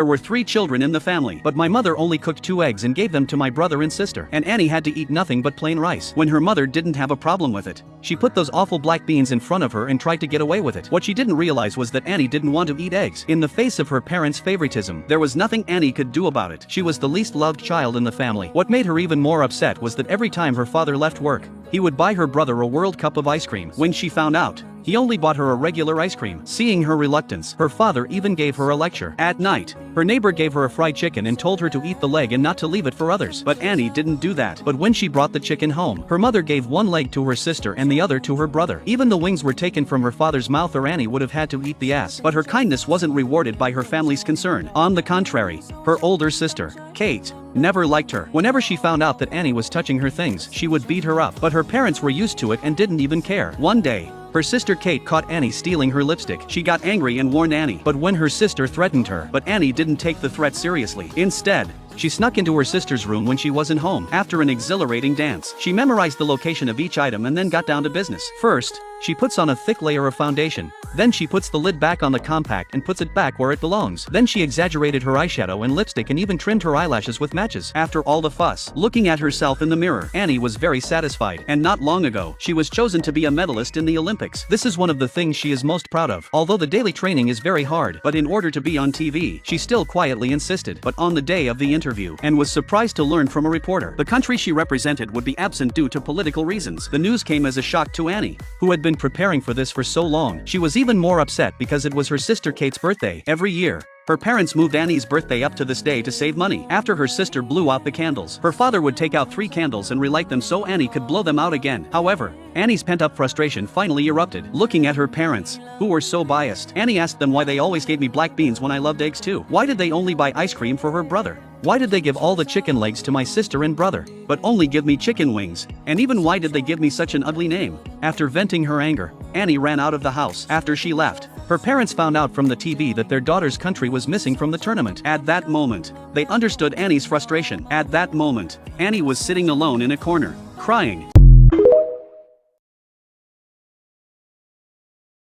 There were 3 children in the family, but my mother only cooked 2 eggs and gave them to my brother and sister, and Annie had to eat nothing but plain rice. When her mother didn't have a problem with it, she put those awful black beans in front of her and tried to get away with it. What she didn't realize was that Annie didn't want to eat eggs. In the face of her parents' favoritism, there was nothing Annie could do about it. She was the least loved child in the family. What made her even more upset was that every time her father left work, he would buy her brother a World Cup of ice cream. When she found out, he only bought her a regular ice cream. Seeing her reluctance, her father even gave her a lecture. At night, her neighbor gave her a fried chicken and told her to eat the leg and not to leave it for others. But Annie didn't do that. But when she brought the chicken home, her mother gave one leg to her sister and the other to her brother. Even the wings were taken from her father's mouth or Annie would have had to eat the ass. But her kindness wasn't rewarded by her family's concern. On the contrary, her older sister, Kate, never liked her. Whenever she found out that Annie was touching her things, she would beat her up. But her parents were used to it and didn't even care. One day, her sister Kate caught Annie stealing her lipstick. She got angry and warned Annie. But when her sister threatened her, but Annie didn't take the threat seriously. Instead, she snuck into her sister's room when she wasn't home. After an exhilarating dance, she memorized the location of each item and then got down to business. First, she puts on a thick layer of foundation. Then she puts the lid back on the compact and puts it back where it belongs. Then she exaggerated her eyeshadow and lipstick and even trimmed her eyelashes with matches. After all the fuss, looking at herself in the mirror, Annie was very satisfied. And not long ago, she was chosen to be a medalist in the Olympics. This is one of the things she is most proud of. Although the daily training is very hard, but in order to be on TV, she still quietly insisted. But on the day of the interview, and was surprised to learn from a reporter, the country she represented would be absent due to political reasons. The news came as a shock to Annie, who had been preparing for this for so long. She was even more upset because it was her sister Kate's birthday. Every year, her parents moved Annie's birthday up to this day to save money. After her sister blew out the candles, her father would take out 3 candles and relight them so Annie could blow them out again. However, Annie's pent-up frustration finally erupted. Looking at her parents, who were so biased, Annie asked them why they always gave me black beans when I loved eggs too. Why did they only buy ice cream for her brother? Why did they give all the chicken legs to my sister and brother, but only give me chicken wings? And even why did they give me such an ugly name? After venting her anger, Annie ran out of the house. After she left, her parents found out from the TV that their daughter's country was missing from the tournament. At that moment, they understood Annie's frustration. At that moment, Annie was sitting alone in a corner, crying.